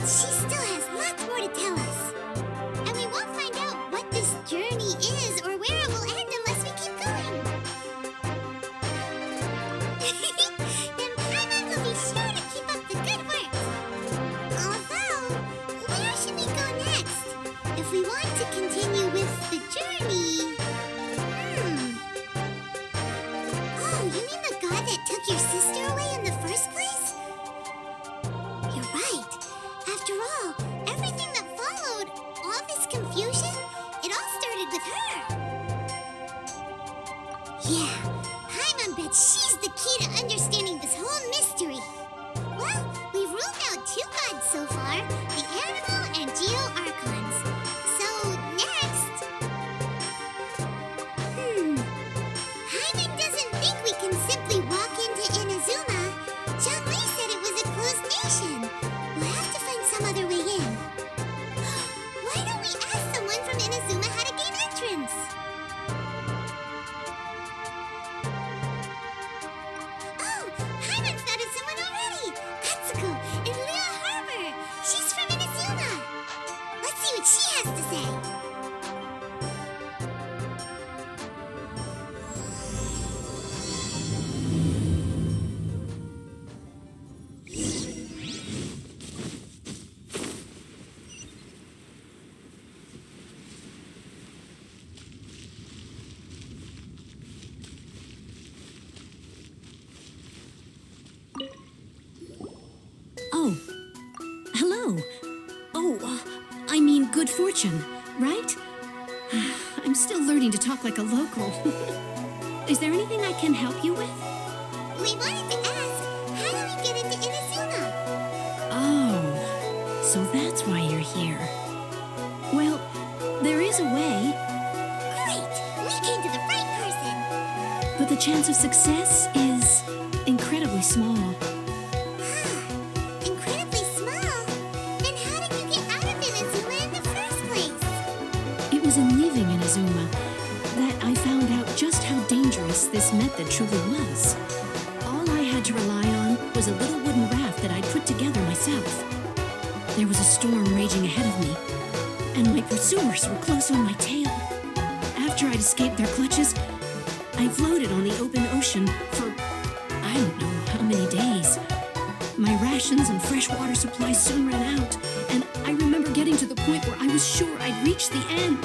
She still has lots more to tell us. And we won't find out what this journey is or where it will end unless we keep going. Then Paimon will be sure to keep up the good work. Although, where should we go next? If we want to continue with the journey... Oh, you mean the god that took your sister away in the first place? You're right. After all, everything that followed, all this confusion, it all started with her. Yeah, Paimon bets she's the key to understanding this whole mystery. Well, we've ruled out 2 gods so far, the animal and geo-archons. So, next... Paimon doesn't think we can simply walk into Inazuma. Zhongli said it was a closed nation. We'll have to find some other way in. Why don't we ask someone from Inazuma how to gain entrance? Oh, Paimon spotted someone already! Atsuko in Lea Harbor! She's from Inazuma! Let's see what she has to say. Oh, hello. Oh, I mean good fortune, right? I'm still learning to talk like a local. Is there anything I can help you with? We wanted to ask, how do we get into Inazuma? Oh, so that's why you're here. Well, there is a way, Great! We came to the right person! but the chance of success is incredibly small. Incredibly small? Then how did you get out of Inazuma in the first place? It was in leaving Inazuma that I found out just how dangerous this method truly was. All I had to rely on was a little wooden raft that I'd put together myself. There was a storm raging ahead of me, and my pursuers were close on my tail. After I'd escaped their clutches, I floated on the open ocean for I don't know how many days. My rations and fresh water supplies soon ran out, and I remember getting to the point where I was sure I'd reached the end.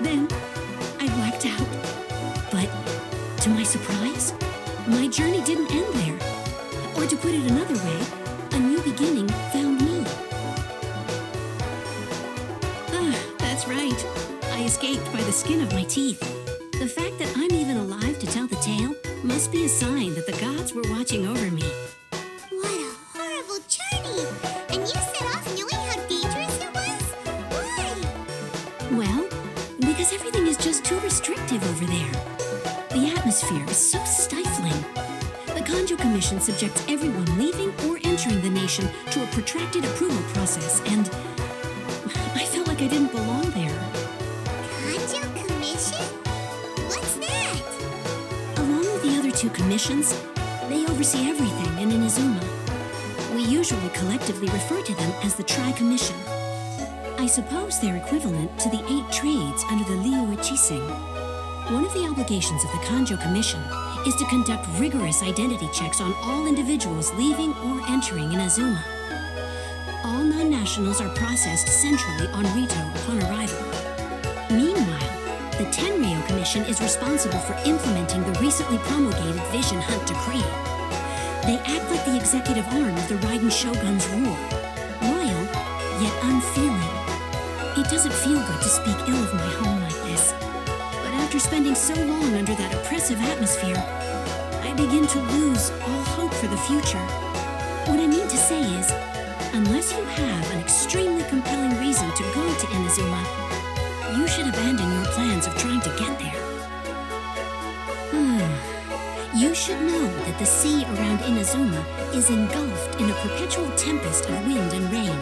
Then, I blacked out. But, to my surprise, my journey didn't end there. Or to put it another way, a new beginning found me. That's right. I escaped by the skin of my teeth. The fact that I'm even alive to tell the tale must be a sign that the gods were watching over me. What a horrible journey! And you set off knowing how dangerous it was? Why? Well, because everything is just too restrictive over there. The atmosphere is so stifling. The Kanjo Commission subjects everyone leaving or entering the nation to a protracted approval process, and I felt like I didn't belong there. Kanjo Commission? What's that? Along with the other 2 commissions, they oversee everything in Inazuma. We usually collectively refer to them as the Tri-Commission. I suppose they're equivalent to the 8 trades under the Liu Ichising. One of the obligations of the Kanjo Commission is to conduct rigorous identity checks on all individuals leaving or entering Inazuma. All non-nationals are processed centrally on Rito upon arrival. Meanwhile, the Tenryo Commission is responsible for implementing the recently promulgated Vision Hunt Decree. They act like the executive arm of the Raiden Shogun's rule, loyal yet unfeeling. It doesn't feel good to speak ill of my home like this, but after spending so long under that oppressive atmosphere, I begin to lose all hope for the future. What I mean to say is, unless you have an extremely compelling reason to go to Inazuma, you should abandon your plans of trying to get there. You should know that the sea around Inazuma is engulfed in a perpetual tempest of wind and rain.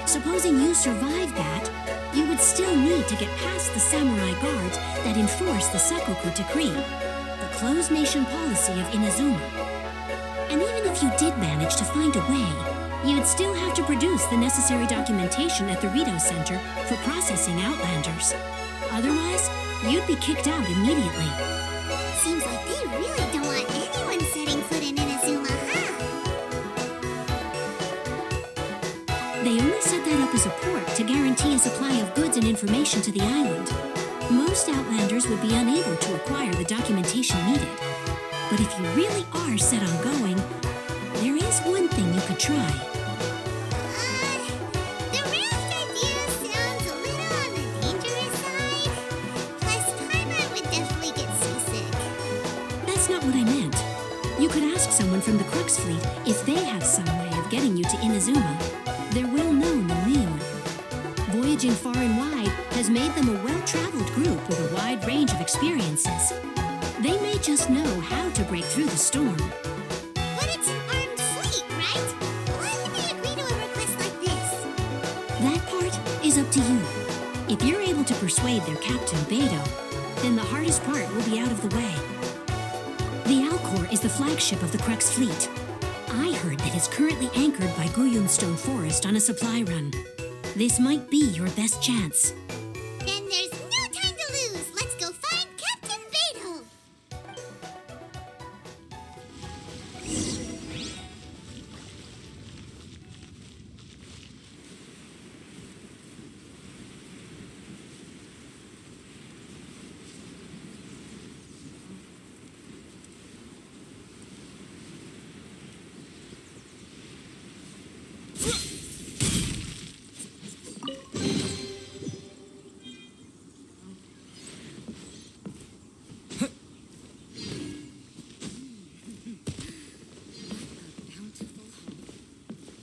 Supposing you survived that, you would still need to get past the samurai guards that enforce the Sakoku Decree, the closed nation policy of Inazuma. And even if you did manage to find a way, You'd still have to produce the necessary documentation at the Rito Center for processing Outlanders. Otherwise, you'd be kicked out immediately. Seems like they really don't want anyone setting foot in Inazuma, huh? They only set that up as a port to guarantee a supply of goods and information to the island. Most Outlanders would be unable to acquire the documentation needed. But if you really are set on going, there is one thing you could try. The raft idea sounds a little on the dangerous side. Plus, Paimon would definitely get seasick. That's not what I meant. You could ask someone from the Crux Fleet if they have some way of getting you to Inazuma. They're well known in Liyue. Voyaging far and wide has made them a well-traveled group with a wide range of experiences. They may just know how to break through the storm. But it's an armed fleet, right? Why would they agree to a request like this? That part is up to you. If you're able to persuade their captain, Beidou, then the hardest part will be out of the way. The Alcor is the flagship of the Crux Fleet. I heard that it's currently anchored by Guyunstone Forest on a supply run. This might be your best chance. Then there's no time to lose. Let's go find Captain Beidou.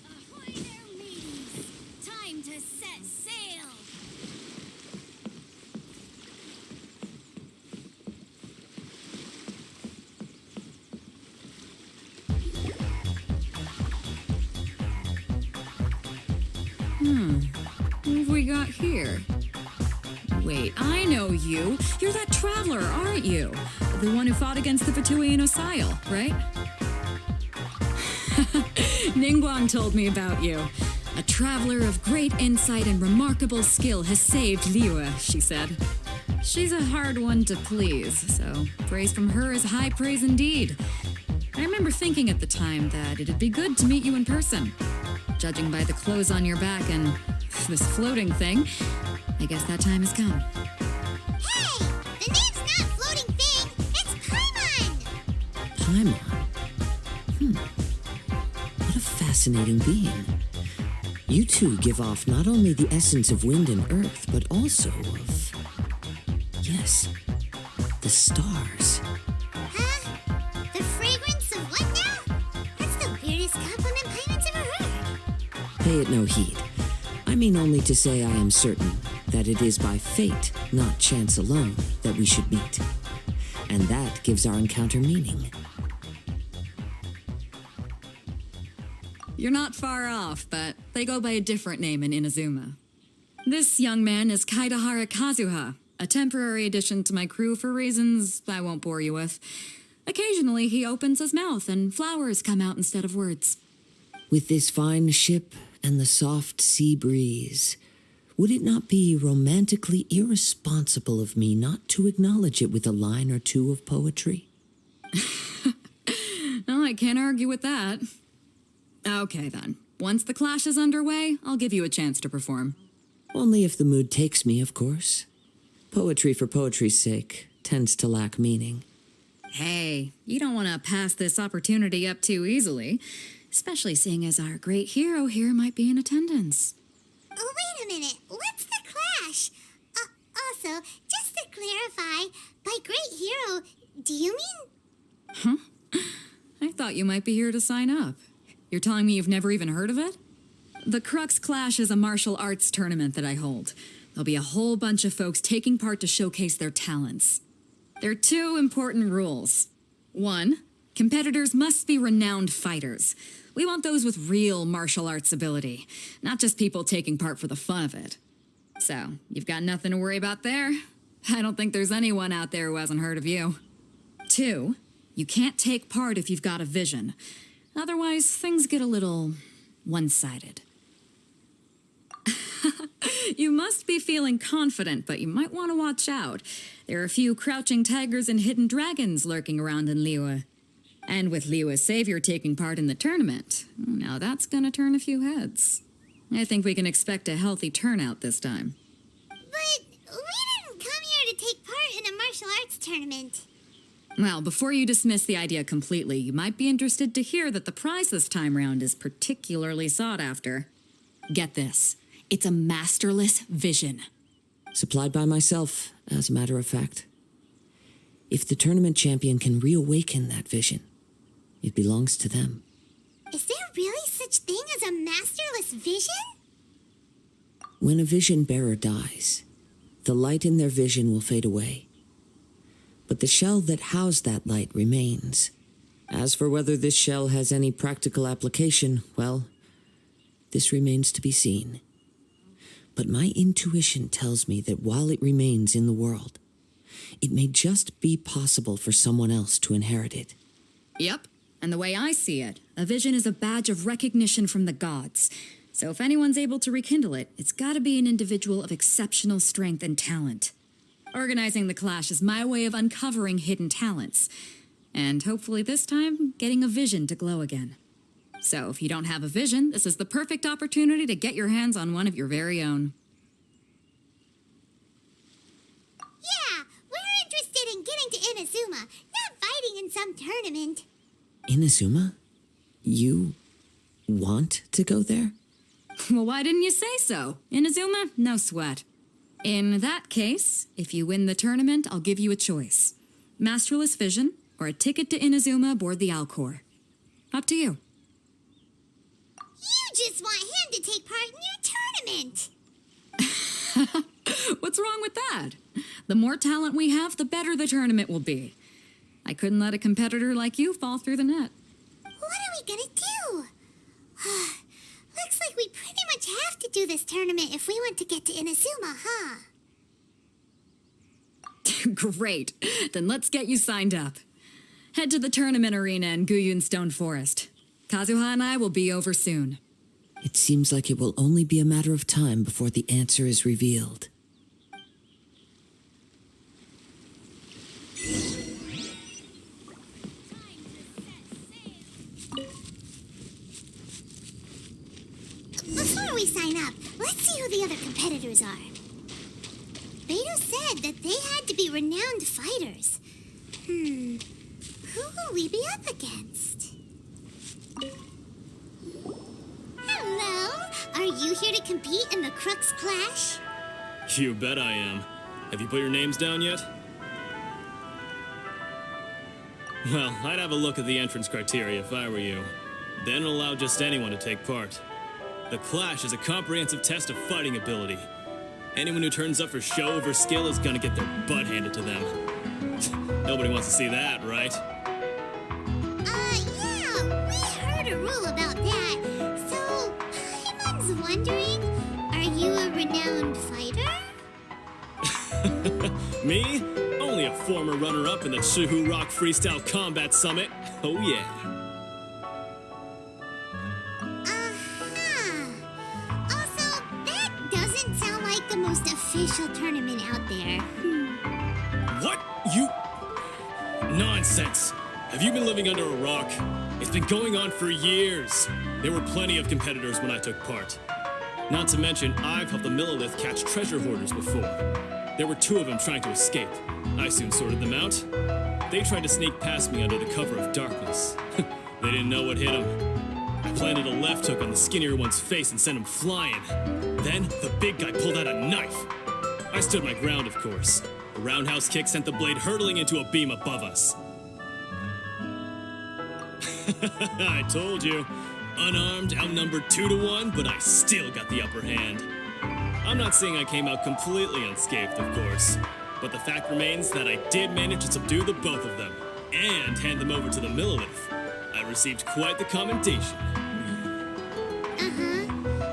Ahoy there, mateys! Time to set sail! What have we got here? Wait, I know you. You're that traveler, aren't you? The one who fought against the Fatui Osile, right? Ningguang told me about you. A traveler of great insight and remarkable skill has saved Liyue, she said. She's a hard one to please, so praise from her is high praise indeed. I remember thinking at the time that it'd be good to meet you in person. Judging by the clothes on your back and this floating thing, I guess that time has come. Hey! The name's not Floating Thing. It's Paimon! Paimon? What a fascinating being. You two give off not only the essence of wind and earth, but also of... yes, the stars. Huh? The fragrance of what now? That's the weirdest compliment Paimon's ever heard. Pay it no heed. I mean only to say I am certain that it is by fate, not chance alone, that we should meet. And that gives our encounter meaning. You're not far off, but they go by a different name in Inazuma. This young man is Kaidahara Kazuha, a temporary addition to my crew for reasons I won't bore you with. Occasionally, he opens his mouth and flowers come out instead of words. With this fine ship and the soft sea breeze, would it not be romantically irresponsible of me not to acknowledge it with a line or two of poetry? Oh, I can't argue with that. Okay, then. Once the clash is underway, I'll give you a chance to perform. Only if the mood takes me, of course. Poetry for poetry's sake tends to lack meaning. Hey, you don't want to pass this opportunity up too easily, especially seeing as our great hero here might be in attendance. Oh, wait a minute. What's the clash? Also, just to clarify, by great hero, do you mean... I thought you might be here to sign up. You're telling me you've never even heard of it? The Crux Clash is a martial arts tournament that I hold. There'll be a whole bunch of folks taking part to showcase their talents. There are 2 important rules. 1, competitors must be renowned fighters. We want those with real martial arts ability, not just people taking part for the fun of it. So, you've got nothing to worry about there. I don't think there's anyone out there who hasn't heard of you. 2, you can't take part if you've got a vision. Otherwise, things get a little one-sided. You must be feeling confident, but you might want to watch out. There are a few crouching tigers and hidden dragons lurking around in Liyue. And with Liyue's savior taking part in the tournament, now that's gonna turn a few heads. I think we can expect a healthy turnout this time. But we didn't come here to take part in a martial arts tournament. Well, before you dismiss the idea completely, you might be interested to hear that the prize this time round is particularly sought after. Get this. It's a masterless vision. Supplied by myself, as a matter of fact. If the tournament champion can reawaken that vision, it belongs to them. Is there really such thing as a masterless vision? When a vision bearer dies, the light in their vision will fade away. But the shell that housed that light remains. As for whether this shell has any practical application, well, this remains to be seen. But my intuition tells me that while it remains in the world, it may just be possible for someone else to inherit it. Yep, and the way I see it, a vision is a badge of recognition from the gods. So if anyone's able to rekindle it, it's gotta be an individual of exceptional strength and talent. Organizing the clash is my way of uncovering hidden talents. And hopefully this time, getting a vision to glow again. So if you don't have a vision, this is the perfect opportunity to get your hands on one of your very own. Yeah, we're interested in getting to Inazuma, not fighting in some tournament. Inazuma? You want to go there? Well, why didn't you say so? Inazuma? No sweat. In that case, if you win the tournament, I'll give you a choice. Masterless Vision, or a ticket to Inazuma aboard the Alcor. Up to you. You just want him to take part in your tournament. What's wrong with that? The more talent we have, the better the tournament will be. I couldn't let a competitor like you fall through the net. What are we gonna do? Looks like we pretty much have to do this tournament if we want to get to Inazuma, huh? Great. Then let's get you signed up. Head to the tournament arena in Guyun Stone Forest. Kazuha and I will be over soon. It seems like it will only be a matter of time before the answer is revealed. Before we sign up, let's see who the other competitors are. Beto said that they had to be renowned fighters. Who will we be up against? Hello? Are you here to compete in the Crux Clash? You bet I am. Have you put your names down yet? Well, I'd have a look at the entrance criteria if I were you. Then allow just anyone to take part. The Clash is a comprehensive test of fighting ability. Anyone who turns up for show over skill is gonna get their butt handed to them. Nobody wants to see that, right? Yeah, we heard a rule about that. So, Paimon's wondering, are you a renowned fighter? Me? Only a former runner-up in the Chihu Rock Freestyle Combat Summit. Oh yeah. Also, that doesn't sound like the most official tournament out there. What? You... Nonsense. Have you been living under a rock? It's been going on for years. There were plenty of competitors when I took part. Not to mention, I've helped the Millilith catch treasure hoarders before. There were 2 of them trying to escape. I soon sorted them out. They tried to sneak past me under the cover of darkness. They didn't know what hit them. I planted a left hook on the skinnier one's face and sent him flying. Then, the big guy pulled out a knife. I stood my ground, of course. A roundhouse kick sent the blade hurtling into a beam above us. I told you. Unarmed, outnumbered 2-1, but I still got the upper hand. I'm not saying I came out completely unscathed, of course, but the fact remains that I did manage to subdue the both of them, and hand them over to the Millilith. I received quite the commendation.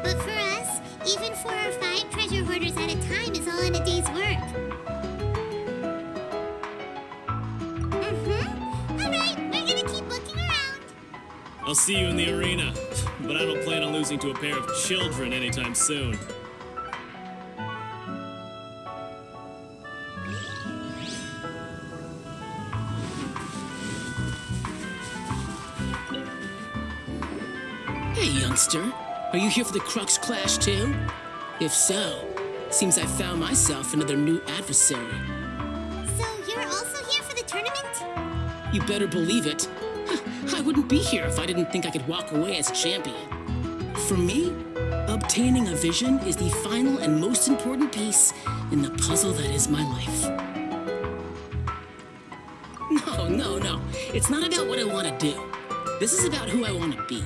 But for us, even 4 or 5 treasure hoarders at a time is all in a day's work. Alright, we're gonna keep looking around. I'll see you in the arena. but I don't plan on losing to a pair of children anytime soon. Hey, youngster. Are you here for the Crux Clash too? If so, seems I found myself another new adversary. So you're also here for the tournament? You better believe it. I wouldn't be here if I didn't think I could walk away as champion. For me, obtaining a vision is the final and most important piece in the puzzle that is my life. No. It's not about what I want to do. This is about who I want to be.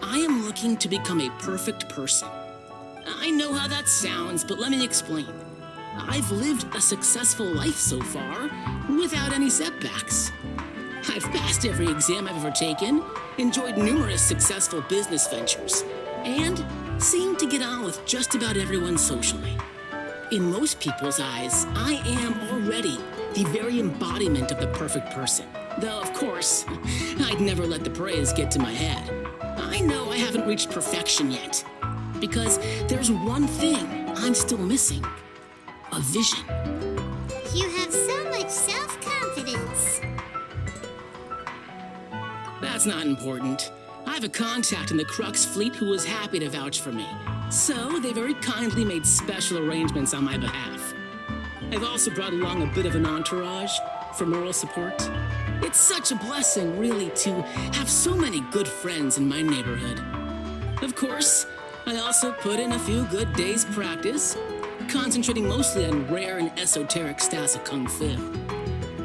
I am looking to become a perfect person. I know how that sounds, but let me explain. I've lived a successful life so far without any setbacks. I've passed every exam I've ever taken, enjoyed numerous successful business ventures, and seem to get on with just about everyone socially. In most people's eyes, I am already the very embodiment of the perfect person. Though, of course, I'd never let the praise get to my head. I know I haven't reached perfection yet, because there's one thing I'm still missing: a vision. You have so much self-confidence. That's not important. I have a contact in the Crux fleet who was happy to vouch for me, so they very kindly made special arrangements on my behalf. I've also brought along a bit of an entourage for moral support. It's such a blessing, really, to have so many good friends in my neighborhood. Of course, I also put in a few good days' practice, concentrating mostly on rare and esoteric styles of Kung Fu.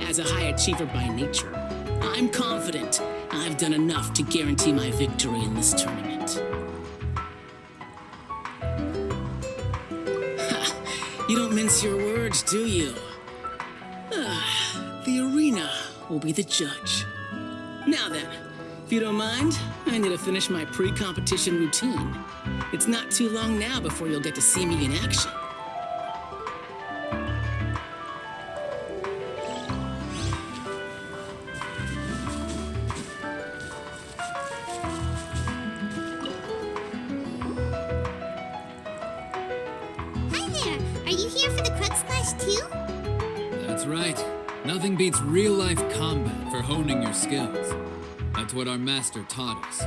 As a high achiever by nature, I'm confident I've done enough to guarantee my victory in this tournament. You don't mince your words, do you? The arena will be the judge. Now then, if you don't mind, I need to finish my pre-competition routine. It's not too long now before you'll get to see me in action. Hi there. Are you here for the Crux Clash too? That's right. Nothing beats real-life combat for honing your skills. That's what our master taught us.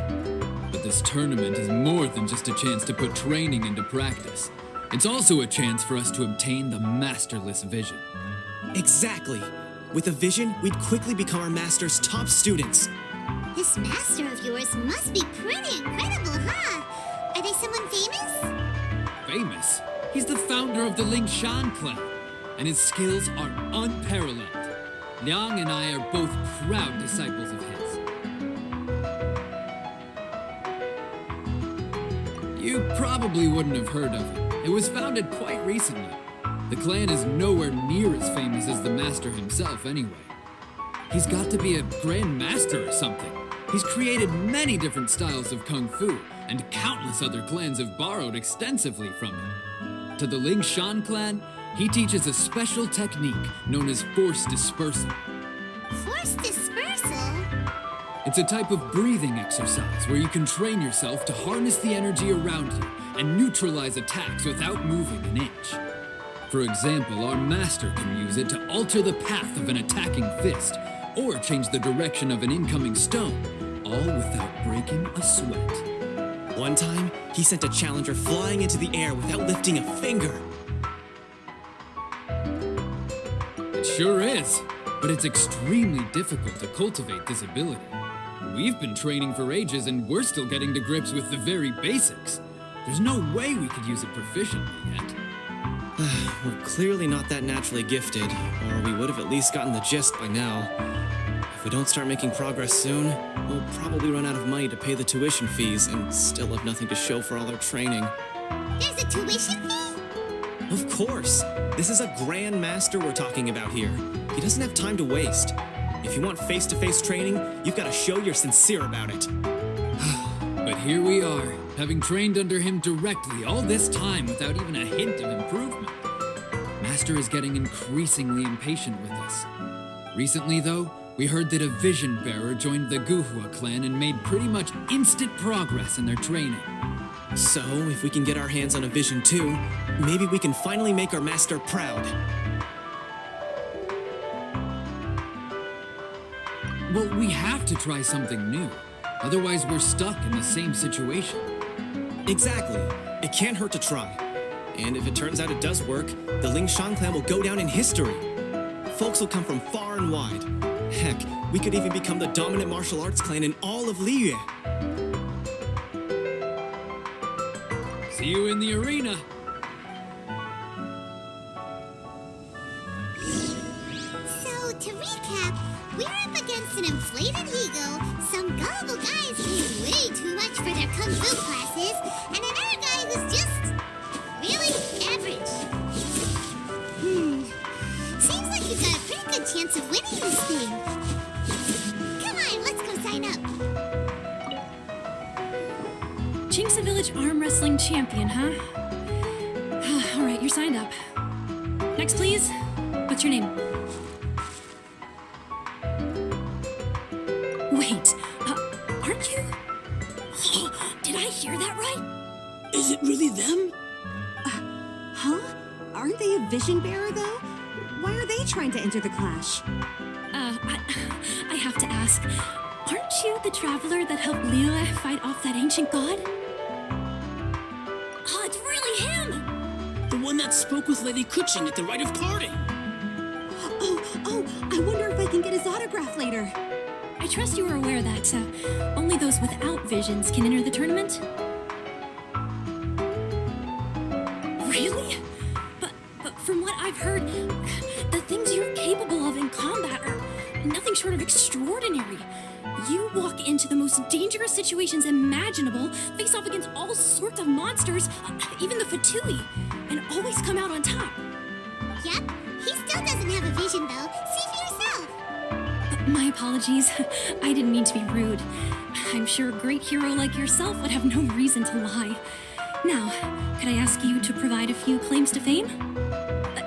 But this tournament is more than just a chance to put training into practice. It's also a chance for us to obtain the masterless vision. Exactly. With a vision, we'd quickly become our master's top students. This master of yours must be pretty incredible, huh? Are they someone famous? Famous? He's the founder of the Lingshan clan, and his skills are unparalleled. Liang and I are both proud disciples of his. You probably wouldn't have heard of it. It was founded quite recently. The clan is nowhere near as famous as the master himself anyway. He's got to be a grand master or something. He's created many different styles of kung fu, and countless other clans have borrowed extensively from him. To the Lingshan clan, he teaches a special technique known as force dispersal. Force dispersal? It's a type of breathing exercise where you can train yourself to harness the energy around you and neutralize attacks without moving an inch. For example, our master can use it to alter the path of an attacking fist or change the direction of an incoming stone, all without breaking a sweat. One time, he sent a challenger flying into the air without lifting a finger. It sure is, but it's extremely difficult to cultivate this ability. We've been training for ages and we're still getting to grips with the very basics. There's no way we could use it proficiently yet. We're clearly not that naturally gifted, or we would have at least gotten the gist by now. If we don't start making progress soon, we'll probably run out of money to pay the tuition fees and still have nothing to show for all our training. There's a tuition fee? Of course! This is a grand master we're talking about here. He doesn't have time to waste. If you want face-to-face training, you've got to show you're sincere about it. But here we are, having trained under him directly all this time without even a hint of improvement. Master is getting increasingly impatient with us. Recently, though, We heard that a Vision Bearer joined the Guhua clan and made pretty much instant progress in their training. So, if we can get our hands on a Vision too, maybe we can finally make our master proud. Well, we have to try something new. Otherwise, we're stuck in the same situation. Exactly. It can't hurt to try. And if it turns out it does work, the Lingshan clan will go down in history. Folks will come from far and wide. Heck, we could even become the dominant martial arts clan in all of Liyue. See you in the arena. So, to recap, we're up against an inflated ego, some gullible guys paying way too much for their kung fu classes, and another guy who's just really average. Seems like you've got a pretty good chance of winning this thing. Come on, let's go sign up. Jinxa Village Arm Wrestling Champion, huh? All right, you're signed up. Next, please. What's your name? Wait, aren't you? Did I hear that right? Is it really them? Huh? Aren't they a Vision Bearer, though? Why are they trying to enter the clash? I have to ask, aren't you the traveler that helped Liyue fight off that ancient god? Oh, it's really him! The one that spoke with Lady Kuching at the Rite of Parting. Oh, I wonder if I can get his autograph later. I trust you are aware that only those without visions can enter the tournament. Really? But from what I've heard, the things you're capable of in combat are nothing short of extraordinary. You walk into the most dangerous situations imaginable, face off against all sorts of monsters, even the Fatui, and always come out on top. Yep, he still doesn't have a vision, though. See for yourself. My apologies. I didn't mean to be rude. I'm sure a great hero like yourself would have no reason to lie. Now, could I ask you to provide a few claims to fame?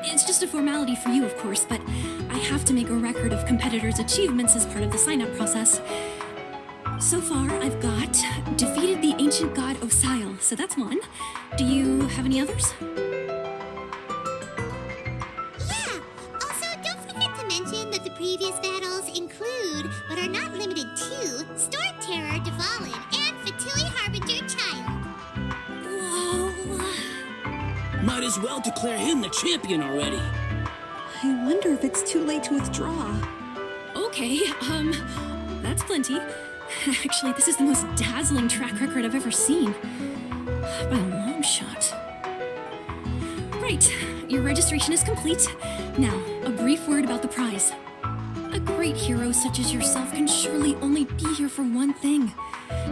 It's just a formality for you, of course, but I have to make a record of competitors' achievements as part of the sign-up process. So far, I've got defeated the ancient god Osile, so that's one. Do you have any others? Yeah, also don't forget to mention that the previous battles include, but are not limited to, Storm Terror Dvalin and Fatui Harbinger Child. Whoa. Might as well declare him the champion already. I wonder if it's too late to withdraw. Okay, that's plenty. Actually, this is the most dazzling track record I've ever seen. By a long shot. Right, your registration is complete. Now, a brief word about the prize. A great hero such as yourself can surely only be here for one thing.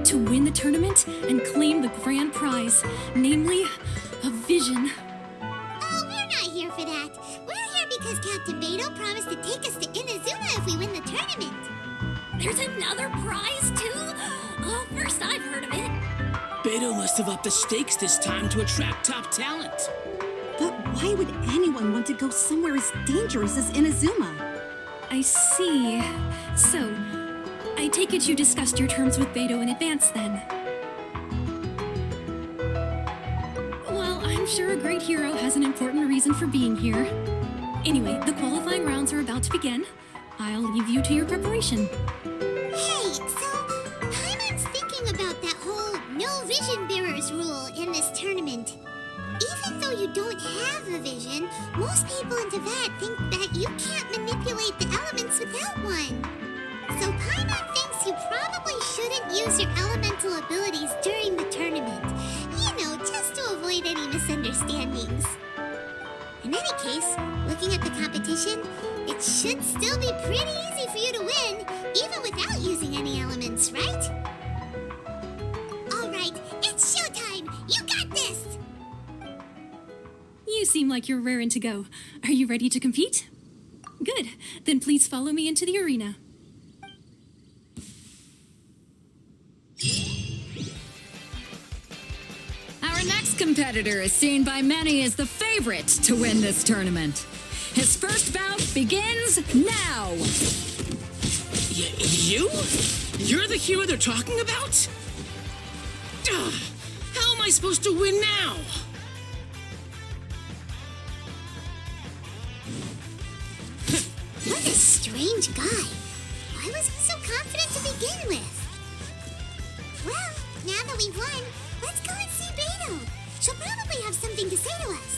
To win the tournament and claim the grand prize, namely, a vision. Oh, we're not here for that. We're here because Captain Beto promised to take us to Inazuma if we win the tournament. There's another prize, too? Oh, first I've heard of it. Beto must have upped the stakes this time to attract top talent. But why would anyone want to go somewhere as dangerous as Inazuma? I see. So, I take it you discussed your terms with Beto in advance, then? Well, I'm sure a great hero has an important reason for being here. Anyway, the qualifying rounds are about to begin. I'll leave you to your preparation. Hey, so Paimon's thinking about that whole no vision bearers rule in this tournament. Even though you don't have a vision, most people in Teyvat think that you can't manipulate the elements without one. So Paimon thinks you probably shouldn't use your elemental abilities during the tournament. You know, just to avoid any misunderstandings. In any case, looking at the competition, it should still be pretty easy for you to win, even without using any elements, right? Alright, it's showtime! You got this! You seem like you're raring to go. Are you ready to compete? Good. Then please follow me into the arena. Our next competitor is seen by many as the favorite to win this tournament. His first bout begins now. You? You're the hero they're talking about? How am I supposed to win now? What a strange guy. Why was he so confident to begin with? Well, now that we've won, let's go and see Beto. She'll probably have something to say to us.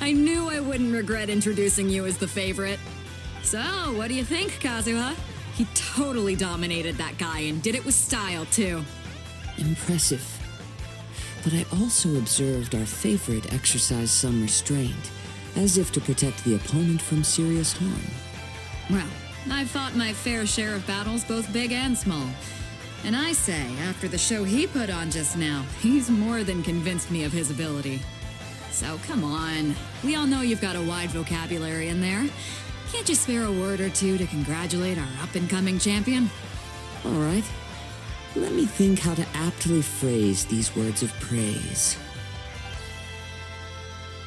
I knew I wouldn't regret introducing you as the favorite. So, what do you think, Kazuha? He totally dominated that guy and did it with style, too. Impressive. But I also observed our favorite exercise some restraint, as if to protect the opponent from serious harm. Well, I've fought my fair share of battles, both big and small. And I say, after the show he put on just now, he's more than convinced me of his ability. So come on. We all know you've got a wide vocabulary in there. Can't you spare a word or two to congratulate our up-and-coming champion? All right. Let me think how to aptly phrase these words of praise.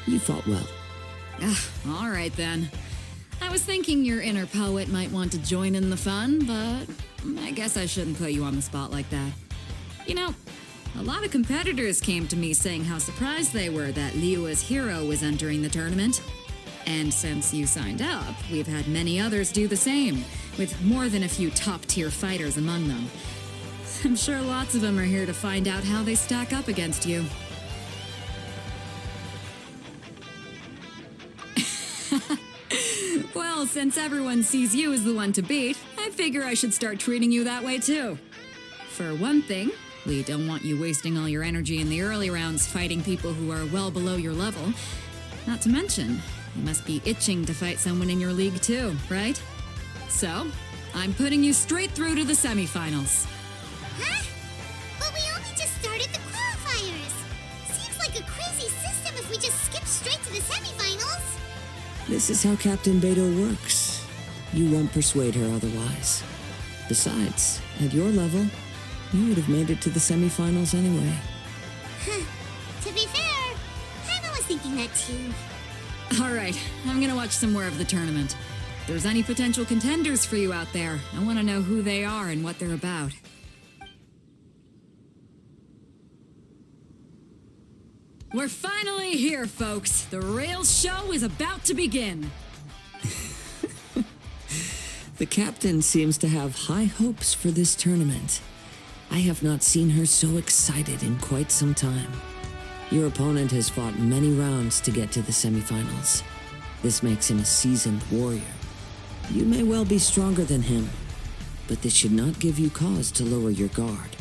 You fought well. All right then. I was thinking your inner poet might want to join in the fun, but I guess I shouldn't put you on the spot like that. You know, a lot of competitors came to me saying how surprised they were that Liua's hero was entering the tournament. And since you signed up, we've had many others do the same, with more than a few top-tier fighters among them. I'm sure lots of them are here to find out how they stack up against you. Well, since everyone sees you as the one to beat, I figure I should start treating you that way too. For one thing, we don't want you wasting all your energy in the early rounds fighting people who are well below your level. Not to mention, you must be itching to fight someone in your league too, right? So, I'm putting you straight through to the semifinals. Huh? But we only just started the qualifiers. Seems like a crazy system if we just skip straight to the semifinals. This is how Captain Beto works. You won't persuade her otherwise. Besides, at your level, you would have made it to the semifinals anyway. Huh. To be fair, Paimon was thinking that too. All right, I'm gonna watch some more of the tournament. If there's any potential contenders for you out there, I want to know who they are and what they're about. We're finally here, folks. The real show is about to begin. The captain seems to have high hopes for this tournament. I have not seen her so excited in quite some time. Your opponent has fought many rounds to get to the semifinals. This makes him a seasoned warrior. You may well be stronger than him, but this should not give you cause to lower your guard.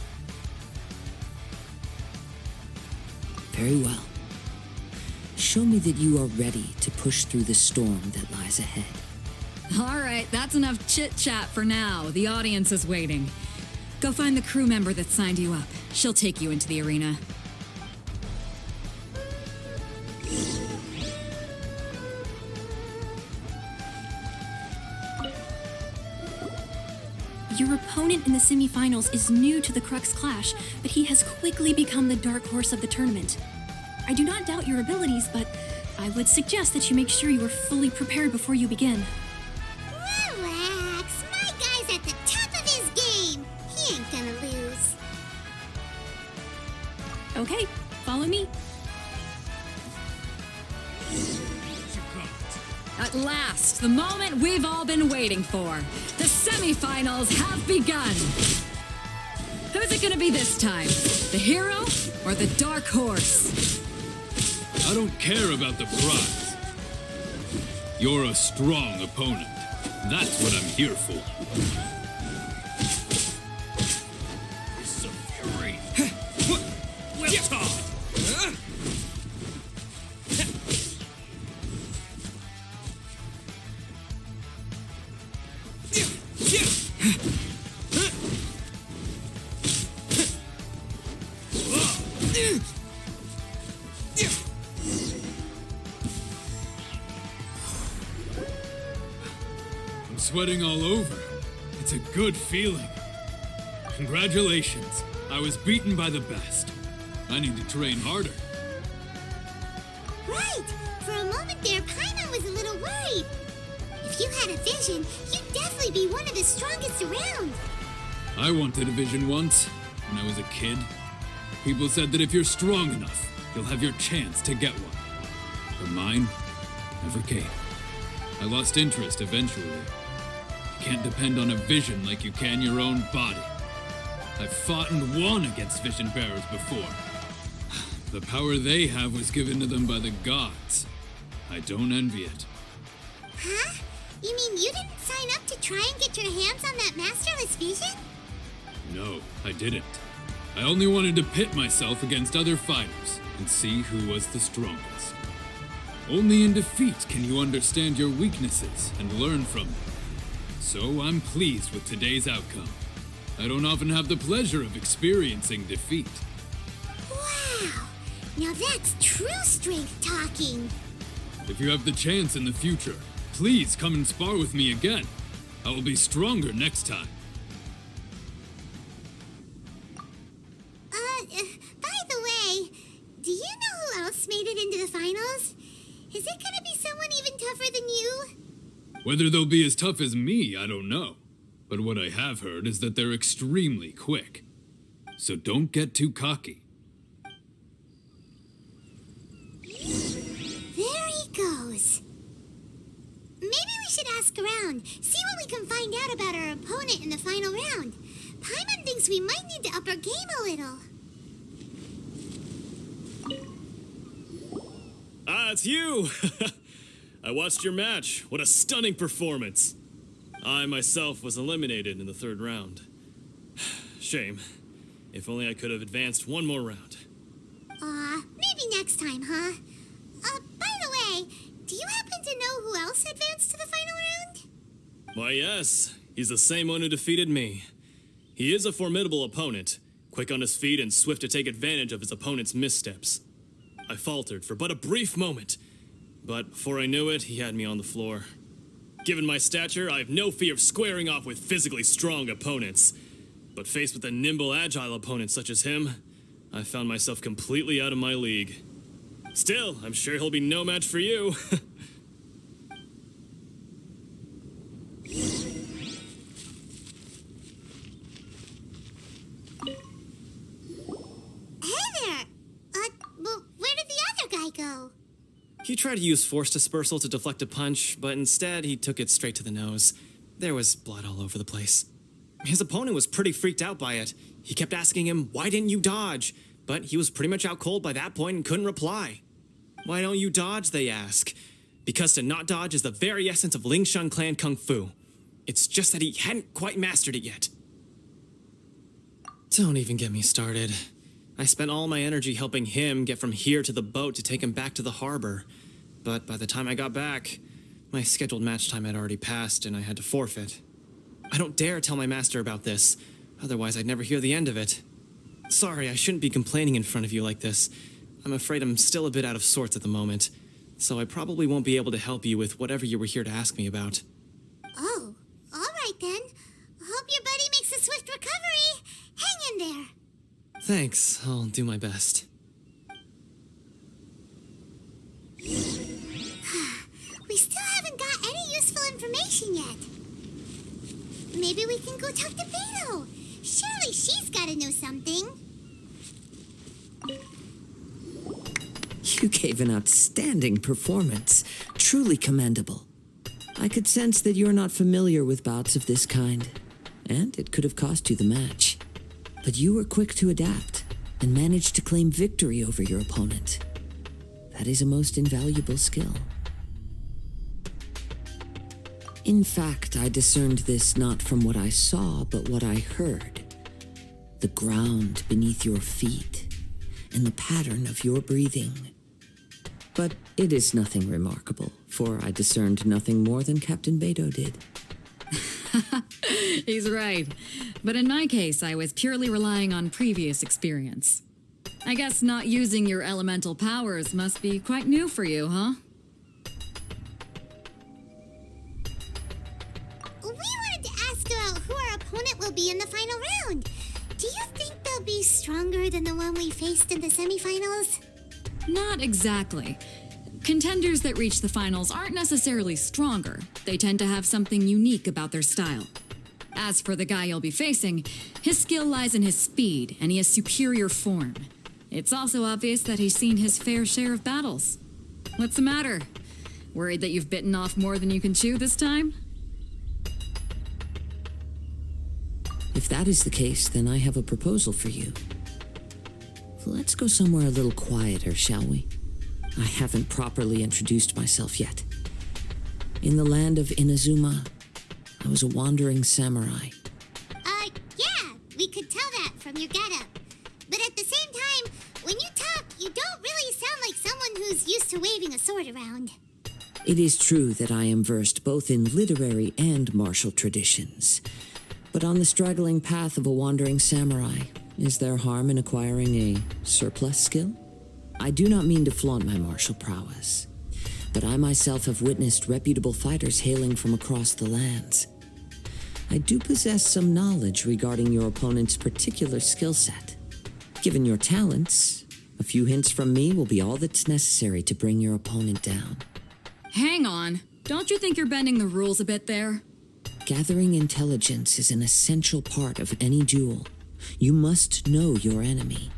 Very well. Show me that you are ready to push through the storm that lies ahead. All right, that's enough chit-chat for now. The audience is waiting. Go find the crew member that signed you up. She'll take you into the arena. Your opponent in the semifinals is new to the Crux Clash, but he has quickly become the dark horse of the tournament. I do not doubt your abilities, but I would suggest that you make sure you are fully prepared before you begin. Relax. My guy's at the top of his game. He ain't gonna lose. Okay, follow me. At last, the moment we've all been waiting for. The semifinals have begun. Who's it gonna be this time? The hero or the dark horse? I don't care about the prize. You're a strong opponent. That's what I'm here for. This is a fury. Well taught. I'm sweating all over. It's a good feeling. Congratulations. I was beaten by the best. I need to train harder. Right! For a moment there, Paimon was a little worried. If you had a vision, you'd definitely be one of the strongest around. I wanted a vision once, when I was a kid. People said that if you're strong enough, you'll have your chance to get one. But mine never came. I lost interest eventually. You can't depend on a vision like you can your own body. I've fought and won against vision bearers before. The power they have was given to them by the gods. I don't envy it. Huh? You mean you didn't sign up to try and get your hands on that masterless vision? No, I didn't. I only wanted to pit myself against other fighters and see who was the strongest. Only in defeat can you understand your weaknesses and learn from them. So I'm pleased with today's outcome. I don't often have the pleasure of experiencing defeat. Wow! Now that's true strength talking. If you have the chance in the future, please come and spar with me again. I will be stronger next time. By the way, do you know who else made it into the finals? Is it gonna be someone even tougher than you? Whether they'll be as tough as me, I don't know. But what I have heard is that they're extremely quick. So don't get too cocky. There he goes. Maybe we should ask around, see what we can find out about our opponent in the final round. Paimon thinks we might need to up our game a little. Ah, it's you! I watched your match. What a stunning performance. I myself was eliminated in the third round. Shame. If only I could have advanced one more round. Maybe next time, huh? By the way, do you happen to know who else advanced to the final round? Why, yes. He's the same one who defeated me. He is a formidable opponent, quick on his feet and swift to take advantage of his opponent's missteps. I faltered for but a brief moment, but before I knew it, he had me on the floor. Given my stature, I have no fear of squaring off with physically strong opponents. But faced with a nimble, agile opponent such as him, I found myself completely out of my league. Still, I'm sure he'll be no match for you. Hey there! Well, where did the other guy go? He tried to use force dispersal to deflect a punch, but instead he took it straight to the nose. There was blood all over the place. His opponent was pretty freaked out by it. He kept asking him, "Why didn't you dodge?" But he was pretty much out cold by that point and couldn't reply. "Why don't you dodge?" they ask. Because to not dodge is the very essence of Lingshan clan kung fu. It's just that he hadn't quite mastered it yet. Don't even get me started. I spent all my energy helping him get from here to the boat to take him back to the harbor. But by the time I got back, my scheduled match time had already passed and I had to forfeit. I don't dare tell my master about this, otherwise I'd never hear the end of it. Sorry, I shouldn't be complaining in front of you like this. I'm afraid I'm still a bit out of sorts at the moment, so I probably won't be able to help you with whatever you were here to ask me about. Oh, all right then. Hope your buddy makes a swift recovery. Hang in there. Thanks, I'll do my best. We still haven't got any useful information yet. Maybe we can go talk to Beto. Surely she's gotta know something. You gave an outstanding performance. Truly commendable. I could sense that you're not familiar with bouts of this kind, and it could have cost you the match. But you were quick to adapt and managed to claim victory over your opponent. That is a most invaluable skill. In fact, I discerned this not from what I saw, but what I heard. The ground beneath your feet and the pattern of your breathing. But it is nothing remarkable, for I discerned nothing more than Captain Beto did. He's right. But in my case, I was purely relying on previous experience. I guess not using your elemental powers must be quite new for you, huh? We wanted to ask about who our opponent will be in the final round. Do you think they'll I'll be stronger than the one we faced in the semifinals? Not exactly. Contenders that reach the finals aren't necessarily stronger. They tend to have something unique about their style. As for the guy you'll be facing, his skill lies in his speed, and he has superior form. It's also obvious that he's seen his fair share of battles. What's the matter? Worried that you've bitten off more than you can chew this time? If that is the case, then I have a proposal for you. Let's go somewhere a little quieter, shall we? I haven't properly introduced myself yet. In the land of Inazuma, I was a wandering samurai. Yeah, we could tell that from your getup. But at the same time, when you talk, you don't really sound like someone who's used to waving a sword around. It is true that I am versed both in literary and martial traditions. But on the straggling path of a wandering samurai, is there harm in acquiring a surplus skill? I do not mean to flaunt my martial prowess, but I myself have witnessed reputable fighters hailing from across the lands. I do possess some knowledge regarding your opponent's particular skill set. Given your talents, a few hints from me will be all that's necessary to bring your opponent down. Hang on. Don't you think you're bending the rules a bit there? Gathering intelligence is an essential part of any duel. You must know your enemy.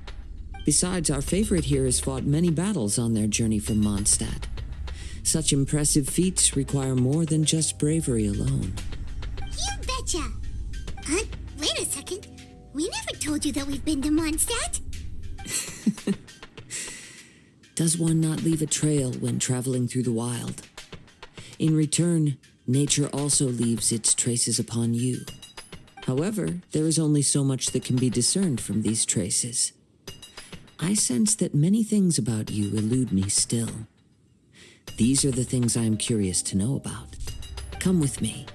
Besides, our favorite here has fought many battles on their journey from Mondstadt. Such impressive feats require more than just bravery alone. You betcha! Wait a second. We never told you that we've been to Mondstadt. Does one not leave a trail when traveling through the wild? In return, nature also leaves its traces upon you. However, there is only so much that can be discerned from these traces. I sense that many things about you elude me still. These are the things I am curious to know about. Come with me.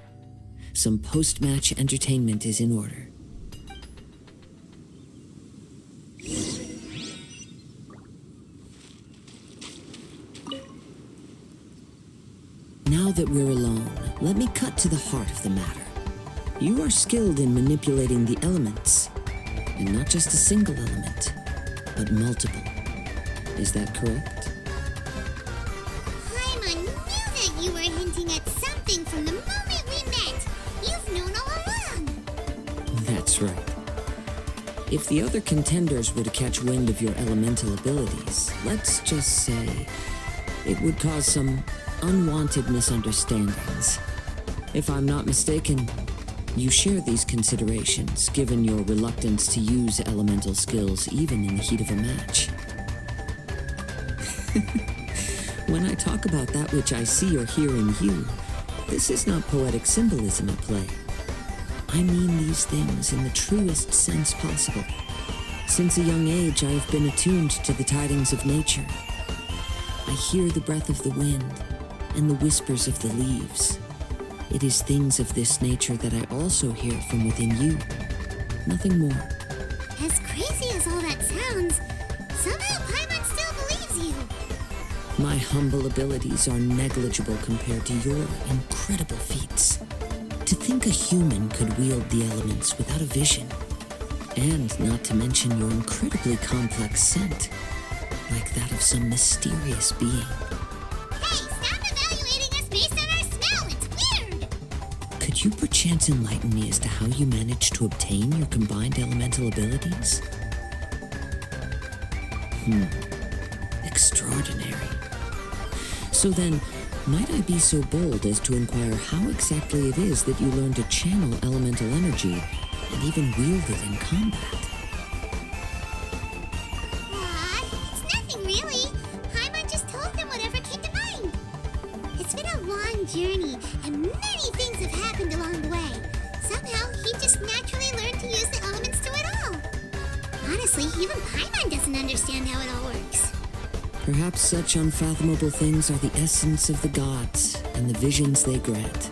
Some post-match entertainment is in order. Now that we're alone, let me cut to the heart of the matter. You are skilled in manipulating the elements, and not just a single element, but multiple. Is that correct? Paimon knew that you were hinting at something from the moment we met. You've known all along. That's right. If the other contenders were to catch wind of your elemental abilities, let's just say it would cause some unwanted misunderstandings. If I'm not mistaken, you share these considerations, given your reluctance to use elemental skills even in the heat of a match. When I talk about that which I see or hear in you, this is not poetic symbolism at play. I mean these things in the truest sense possible. Since a young age, I have been attuned to the tidings of nature. I hear the breath of the wind and the whispers of the leaves. It is things of this nature that I also hear from within you. Nothing more. As crazy as all that sounds, somehow Paimon still believes you. My humble abilities are negligible compared to your incredible feats. To think a human could wield the elements without a vision, and not to mention your incredibly complex scent, like that of some mysterious being. Hey, stop evaluating us based on our smell. It's weird. Could you perchance enlighten me as to how you managed to obtain your combined elemental abilities? Extraordinary. So then, might I be so bold as to inquire how exactly it is that you learned to channel elemental energy and even wield it in combat? It's nothing really. Paimon just told them whatever came to mind. It's been a long journey, and many things have happened along the way. Somehow, he just naturally learned to use the elements to it all. Honestly, even Paimon doesn't understand how it all works. Perhaps such unfathomable things are the essence of the gods and the visions they grant.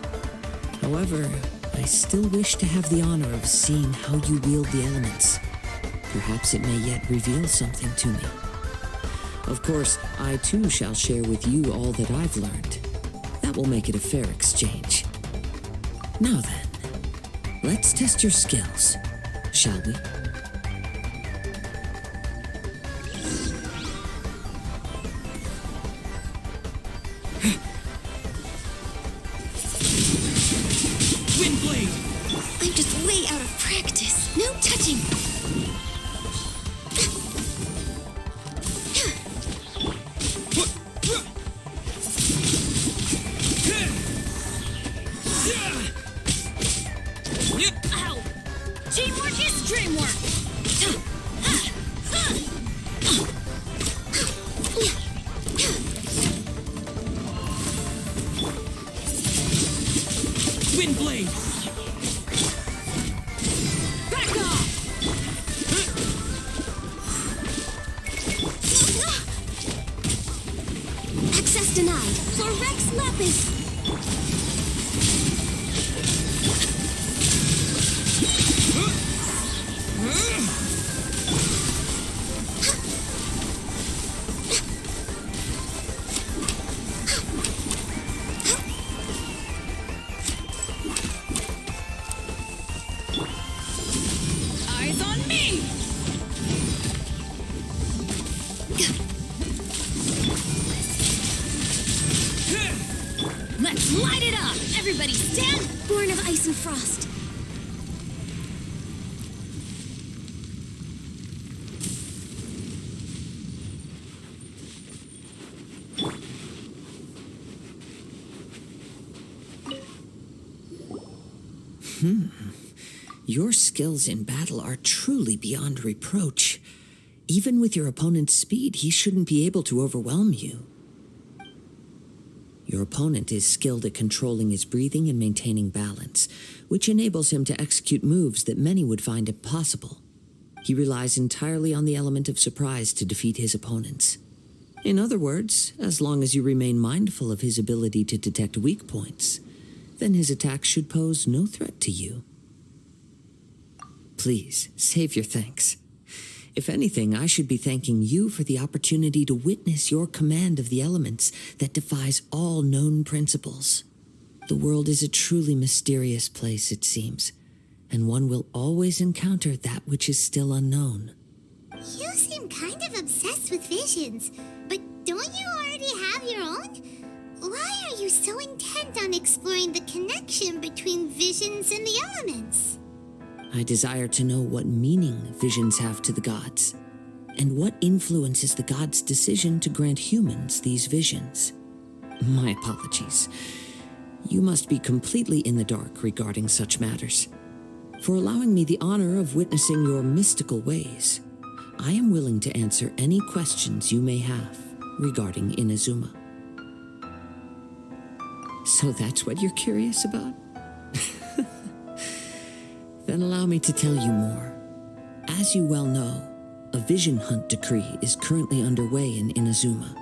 However, I still wish to have the honor of seeing how you wield the elements. Perhaps it may yet reveal something to me. Of course, I too shall share with you all that I've learned. That will make it a fair exchange. Now then, let's test your skills, shall we? way out of practice. No touching. Ow! Teamwork is dreamwork! Wind blade! Back off! Access denied. For Rex Lapis. Eyes on me! Let's light it up! Everybody stand! Born of ice and frost. Your skills in battle are truly beyond reproach. Even with your opponent's speed, he shouldn't be able to overwhelm you. Your opponent is skilled at controlling his breathing and maintaining balance, which enables him to execute moves that many would find impossible. He relies entirely on the element of surprise to defeat his opponents. In other words, as long as you remain mindful of his ability to detect weak points, then his attacks should pose no threat to you. Please, save your thanks. If anything, I should be thanking you for the opportunity to witness your command of the elements that defies all known principles. The world is a truly mysterious place, it seems, and one will always encounter that which is still unknown. You seem kind of obsessed with visions, but don't you already have your own? Why are you so intent on exploring the connection between visions and the elements? I desire to know what meaning visions have to the gods, and what influences the gods' decision to grant humans these visions. My apologies. You must be completely in the dark regarding such matters. For allowing me the honor of witnessing your mystical ways, I am willing to answer any questions you may have regarding Inazuma. So that's what you're curious about? Then allow me to tell you more. As you well know, a vision hunt decree is currently underway in Inazuma.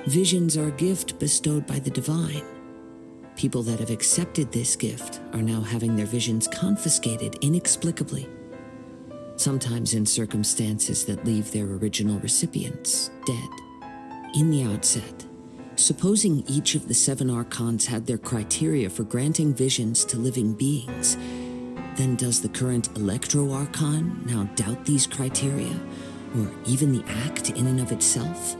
Visions are a gift bestowed by the divine. People that have accepted this gift are now having their visions confiscated inexplicably, sometimes in circumstances that leave their original recipients dead. In the outset, supposing each of the 7 archons had their criteria for granting visions to living beings, then does the current Electro Archon now doubt these criteria, or even the act in and of itself?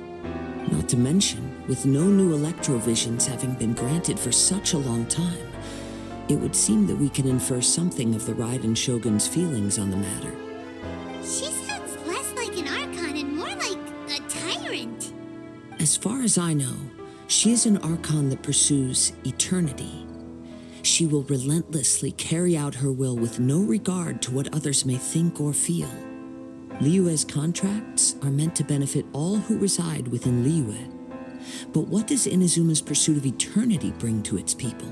Not to mention, with no new Electro-visions having been granted for such a long time, it would seem that we can infer something of the Raiden Shogun's feelings on the matter. She sounds less like an Archon and more like a tyrant. As far as I know, she is an Archon that pursues eternity. She will relentlessly carry out her will with no regard to what others may think or feel. Liyue's contracts are meant to benefit all who reside within Liyue. But what does Inazuma's pursuit of eternity bring to its people?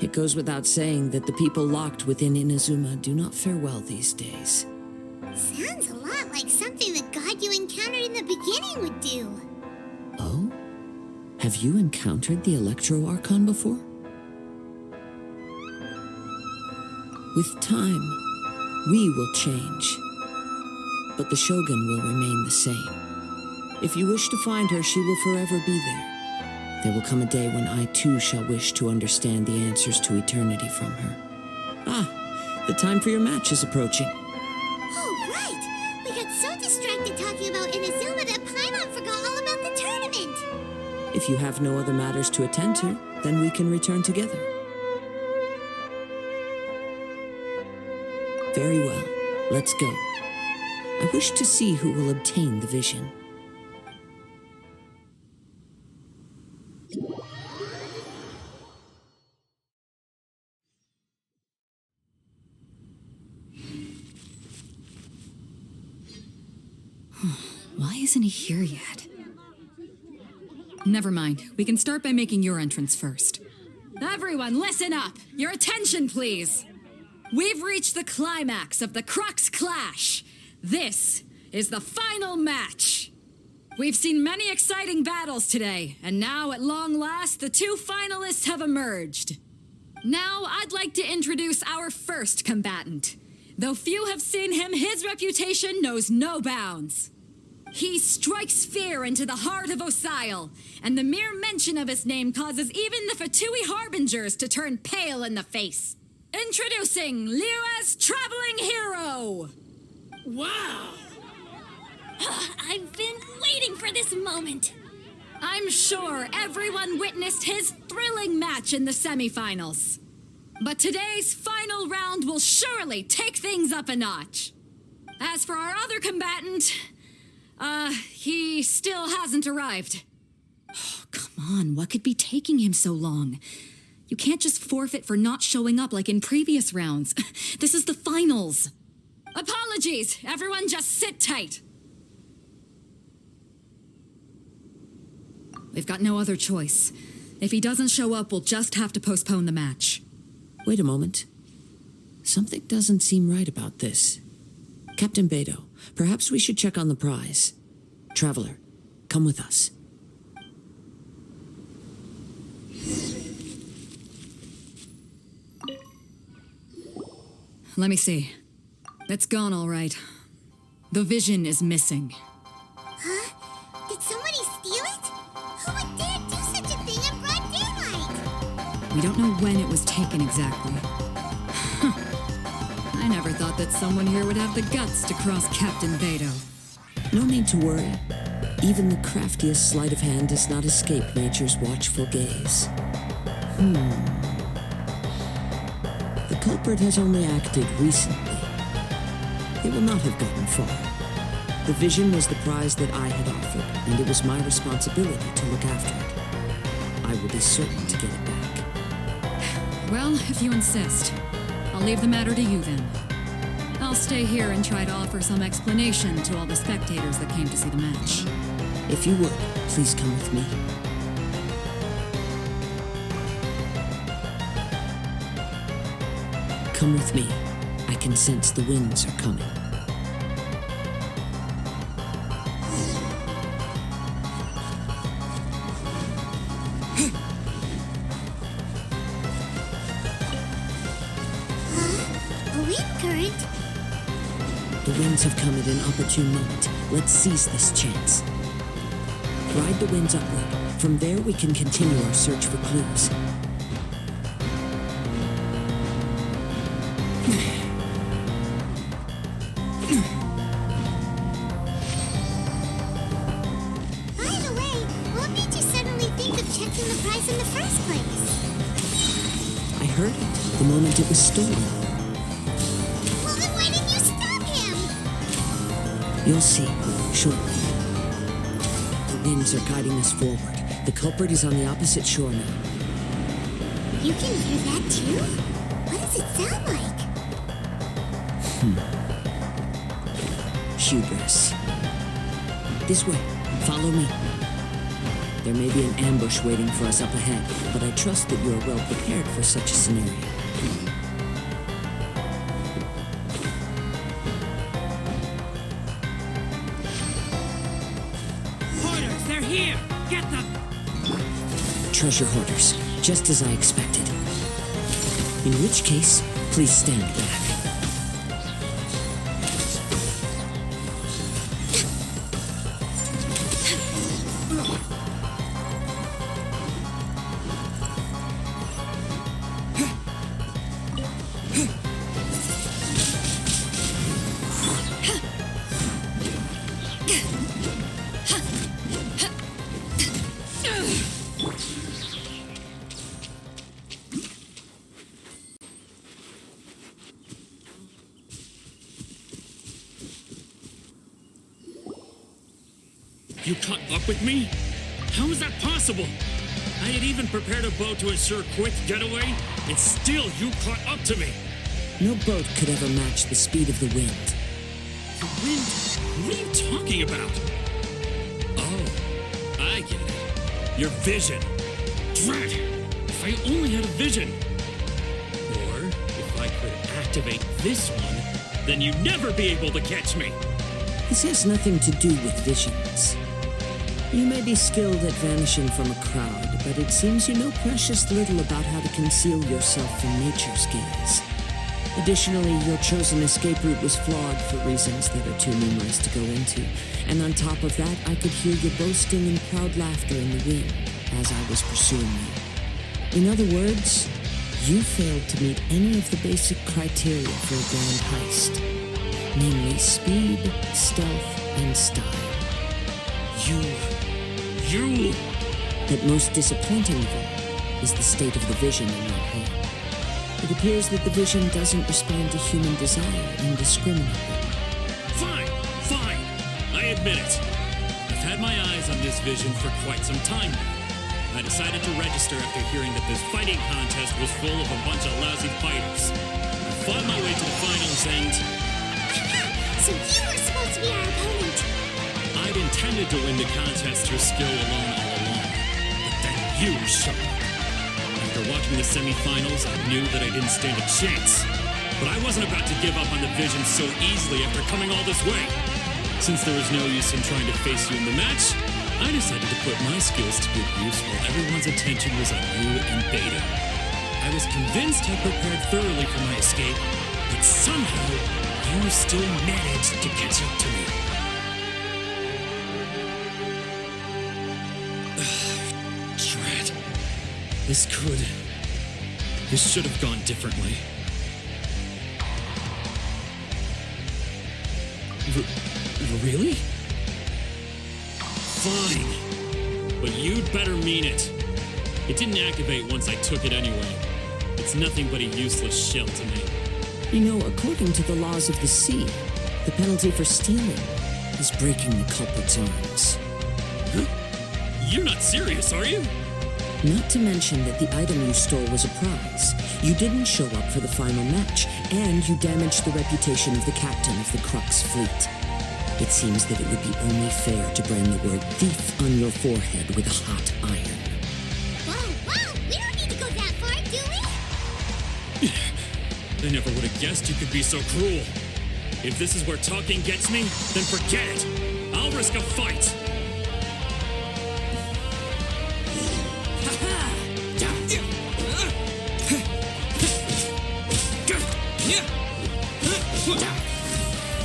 It goes without saying that the people locked within Inazuma do not fare well these days. Sounds a lot like something the god you encountered in the beginning would do. Oh? Have you encountered the Electro Archon before? With time, we will change, but the Shogun will remain the same. If you wish to find her, she will forever be there. There will come a day when I too shall wish to understand the answers to eternity from her. Ah, the time for your match is approaching. Oh, right! We got so distracted talking about Inazuma that Paimon forgot all about the tournament! If you have no other matters to attend to, then we can return together. Very well. Let's go. I wish to see who will obtain the vision. Why isn't he here yet? Never mind. We can start by making your entrance first. Everyone, listen up! Your attention, please! We've reached the climax of the Crux Clash. This is the final match. We've seen many exciting battles today, and now, at long last, the two finalists have emerged. Now, I'd like to introduce our first combatant. Though few have seen him, his reputation knows no bounds. He strikes fear into the heart of Osile, and the mere mention of his name causes even the Fatui Harbingers to turn pale in the face. Introducing Liyue's Traveling Hero! Wow! I've been waiting for this moment. I'm sure everyone witnessed his thrilling match in the semifinals. But today's final round will surely take things up a notch. As for our other combatant, he still hasn't arrived. Oh, come on, what could be taking him so long? You can't just forfeit for not showing up like in previous rounds. This is the finals. Apologies, everyone just sit tight. We've got no other choice. If he doesn't show up, we'll just have to postpone the match. Wait a moment. Something doesn't seem right about this. Captain Beto, perhaps we should check on the prize. Traveler, come with us. Let me see. It's gone all right. The vision is missing. Huh? Did somebody steal it? Who would dare do such a thing in broad daylight? We don't know when it was taken exactly. I never thought that someone here would have the guts to cross Captain Beto. No need to worry. Even the craftiest sleight of hand does not escape nature's watchful gaze. The culprit has only acted recently. They will not have gotten far. The vision was the prize that I had offered, and it was my responsibility to look after it. I will be certain to get it back. Well, if you insist, I'll leave the matter to you then. I'll stay here and try to offer some explanation to all the spectators that came to see the match. If you would, please come with me. Come with me. I can sense the winds are coming. A wind current? The winds have come at an opportune moment. Let's seize this chance. Ride the winds upward. From there, we can continue our search for clues. By the way, what made you suddenly think of checking the prize in the first place? I heard it the moment it was stolen. Well, then why didn't you stop him? You'll see shortly. The winds are guiding us forward. The culprit is on the opposite shore now. You can hear that too? What does it sound like? Hubris. This way. Follow me. There may be an ambush waiting for us up ahead, but I trust that you are well prepared for such a scenario. Hoarders, they're here! Get them! Treasure hoarders, just as I expected. In which case, please stand back. You caught up with me? How is that possible? I had even prepared a boat to ensure quick getaway, and still you caught up to me. No boat could ever match the speed of the wind. The wind? What are you talking about? Oh, I get it. Your vision. Drat! If I only had a vision. Or, if I could activate this one, then you'd never be able to catch me. This has nothing to do with visions. You may be skilled at vanishing from a crowd, but it seems you know precious little about how to conceal yourself from nature's gaze. Additionally, your chosen escape route was flawed for reasons that are too numerous to go into. And on top of that, I could hear your boasting and proud laughter in the wind as I was pursuing you. In other words, you failed to meet any of the basic criteria for a grand heist. Namely speed, stealth, and style. You... But most disappointing of all is the state of the vision in your hand. It appears that the vision doesn't respond to human desire indiscriminately. Fine. I admit it. I've had my eyes on this vision for quite some time now. I decided to register after hearing that this fighting contest was full of a bunch of lousy fighters. I fought my way to the finals and... So you were supposed to be our opponent. I'd intended to win the contest through skill alone all along, but then you showed up. After watching the semifinals, I knew that I didn't stand a chance. But I wasn't about to give up on the vision so easily after coming all this way. Since there was no use in trying to face you in the match, I decided to put my skills to good use while everyone's attention was on you and Beta. I was convinced I prepared thoroughly for my escape, but somehow you still managed to catch up to me. Drat. This should have gone differently. Really? Fine. But you'd better mean it. It didn't activate once I took it anyway. It's nothing but a useless shell to me. You know, according to the laws of the sea, the penalty for stealing is breaking the culprit's arms. Huh? You're not serious, are you? Not to mention that the item you stole was a prize. You didn't show up for the final match, and you damaged the reputation of the captain of the Crux fleet. It seems that it would be only fair to brand the word thief on your forehead with a hot iron. Whoa, we don't need to go that far, do we? I never would have guessed you could be so cruel. If this is where talking gets me, then forget it. I'll risk a fight.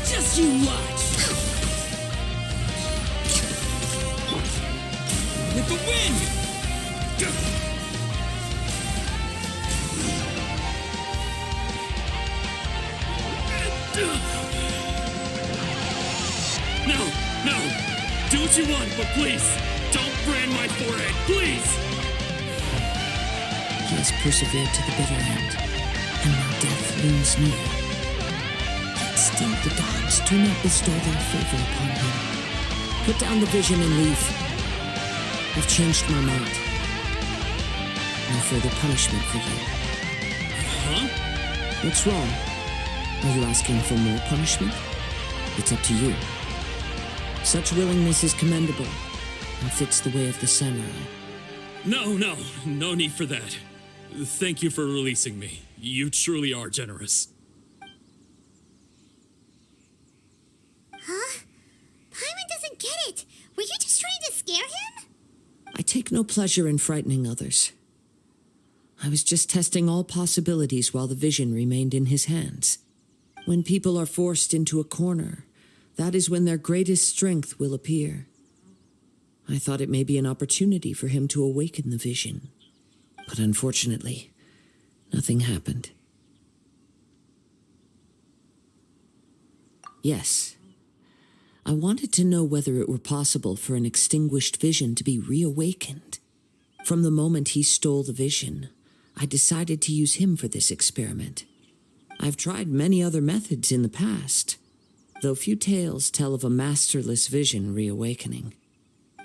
Just you watch! With the wind! No! Do what you want, but please, don't brand my forehead, please! He has persevered to the bitter end, and now death looms near. Yet still the gods do not bestow their favor upon him. Put down the vision and leave. I've changed my mind. No further punishment for you. Huh? What's wrong? Are you asking for more punishment? It's up to you. Such willingness is commendable and fits the way of the samurai. No need for that. Thank you for releasing me. You truly are generous. Huh? Paimon doesn't get it. Were you just trying to scare him? I take no pleasure in frightening others. I was just testing all possibilities while the vision remained in his hands. When people are forced into a corner, that is when their greatest strength will appear. I thought it may be an opportunity for him to awaken the vision. But unfortunately, nothing happened. Yes, I wanted to know whether it were possible for an extinguished vision to be reawakened. From the moment he stole the vision, I decided to use him for this experiment. I've tried many other methods in the past, though few tales tell of a masterless vision reawakening.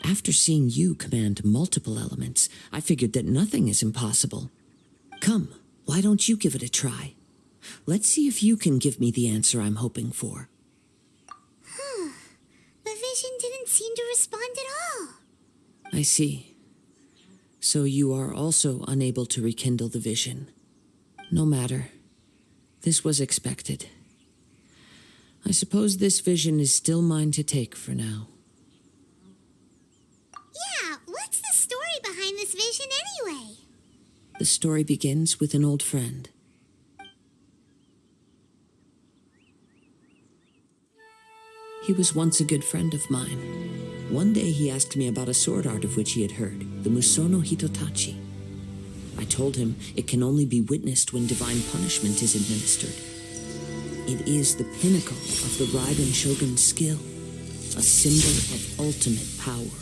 After seeing you command multiple elements, I figured that nothing is impossible. Come, why don't you give it a try? Let's see if you can give me the answer I'm hoping for. The vision didn't seem to respond at all. I see. So you are also unable to rekindle the vision. No matter. This was expected. I suppose this vision is still mine to take for now. Yeah, what's the story behind this vision anyway? The story begins with an old friend. He was once a good friend of mine. One day he asked me about a sword art of which he had heard, the Musono Hitotachi. I told him it can only be witnessed when divine punishment is administered. It is the pinnacle of the Raiden Shogun's skill, a symbol of ultimate power.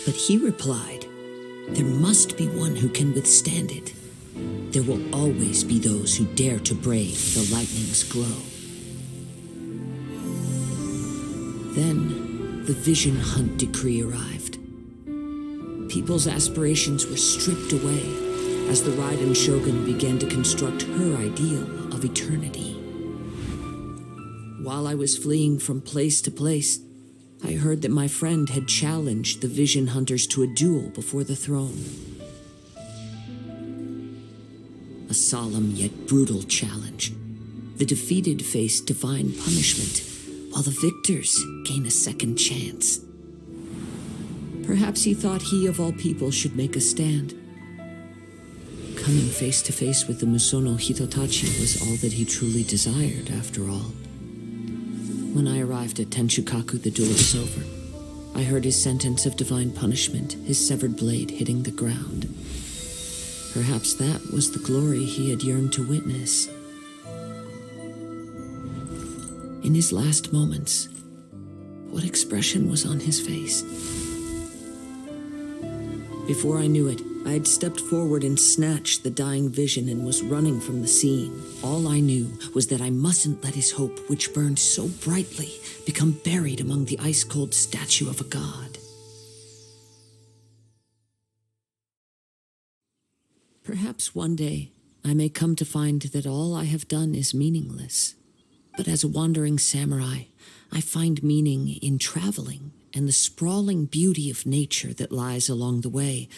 But he replied, there must be one who can withstand it. There will always be those who dare to brave the lightning's glow. Then, the Vision Hunt decree arrived. People's aspirations were stripped away as the Raiden Shogun began to construct her ideal of eternity. While I was fleeing from place to place, I heard that my friend had challenged the Vision Hunters to a duel before the throne. A solemn yet brutal challenge. The defeated face divine punishment, while the victors gain a second chance. Perhaps he thought he of all people should make a stand. Coming face to face with the Musono Hitotachi was all that he truly desired, after all. When I arrived at Tenshukaku, the duel was over. I heard his sentence of divine punishment, his severed blade hitting the ground. Perhaps that was the glory he had yearned to witness. In his last moments, what expression was on his face? Before I knew it, I had stepped forward and snatched the dying vision and was running from the scene. All I knew was that I mustn't let his hope, which burned so brightly, become buried among the ice-cold statue of a god. Perhaps one day I may come to find that all I have done is meaningless. But as a wandering samurai, I find meaning in traveling and the sprawling beauty of nature that lies along the way,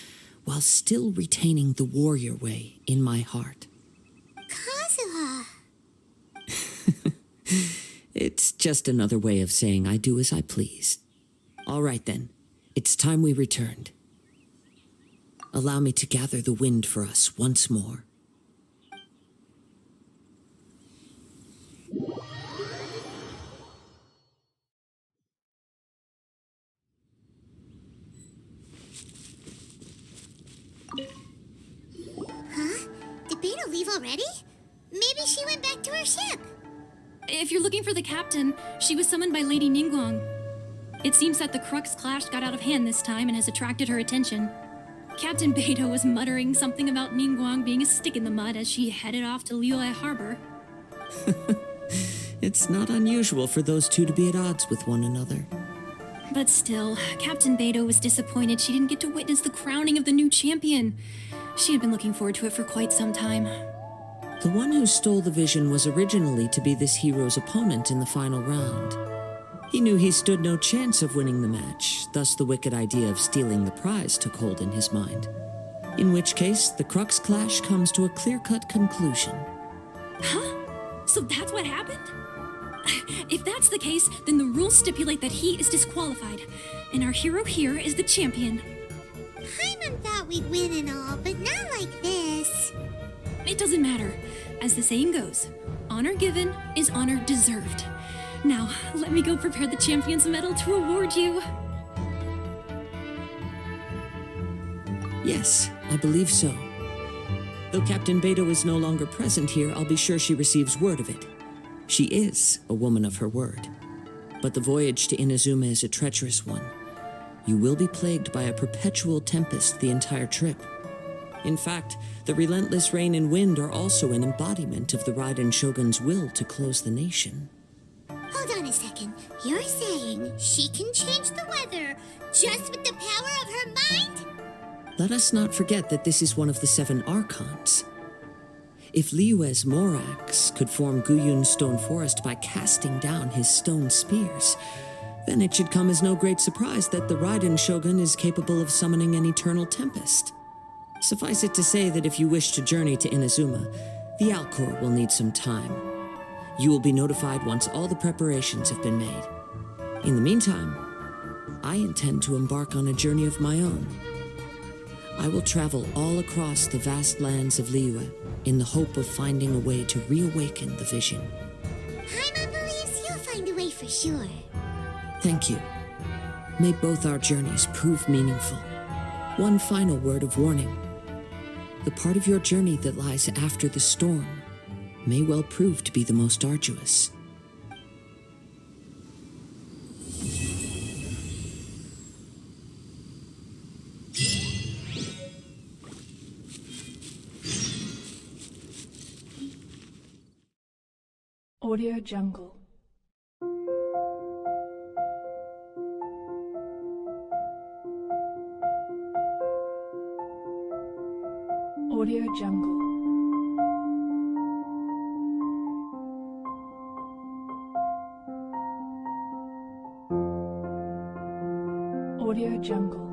while still retaining the warrior way in my heart. Kazuha. It's just another way of saying I do as I please. All right then, it's time we returned. Allow me to gather the wind for us once more. Did Beta leave already? Maybe she went back to her ship. If you're looking for the captain, she was summoned by Lady Ningguang. It seems that the Crux clash got out of hand this time and has attracted her attention. Captain Beto was muttering something about Ningguang being a stick in the mud as she headed off to Liyue Harbor. It's not unusual for those two to be at odds with one another. But still, Captain Beto was disappointed she didn't get to witness the crowning of the new champion. She had been looking forward to it for quite some time. The one who stole the vision was originally to be this hero's opponent in the final round. He knew he stood no chance of winning the match, thus the wicked idea of stealing the prize took hold in his mind. In which case, the Crux clash comes to a clear-cut conclusion. Huh? So that's what happened? If that's the case, then the rules stipulate that he is disqualified, and our hero here is the champion. Paimon thought we'd win and all, but not like this. It doesn't matter. As the saying goes, honor given is honor deserved. Now, let me go prepare the champion's medal to award you. Yes, I believe so. Though Captain Beto is no longer present here, I'll be sure she receives word of it. She is a woman of her word. But the voyage to Inazuma is a treacherous one. You will be plagued by a perpetual tempest the entire trip. In fact, the relentless rain and wind are also an embodiment of the Raiden Shogun's will to close the nation. Hold on a second. You're saying she can change the weather just with the power of her mind? Let us not forget that this is one of the 7 Archons. If Liyue's Morax could form Guyun's stone forest by casting down his stone spears, then it should come as no great surprise that the Raiden Shogun is capable of summoning an eternal tempest. Suffice it to say that if you wish to journey to Inazuma, the Alcor will need some time. You will be notified once all the preparations have been made. In the meantime, I intend to embark on a journey of my own. I will travel all across the vast lands of Liyue in the hope of finding a way to reawaken the vision. Paimon believes you'll find a way for sure. Thank you. May both our journeys prove meaningful. One final word of warning. The part of your journey that lies after the storm may well prove to be the most arduous. Audio Jungle. Audio Jungle. Audio Jungle.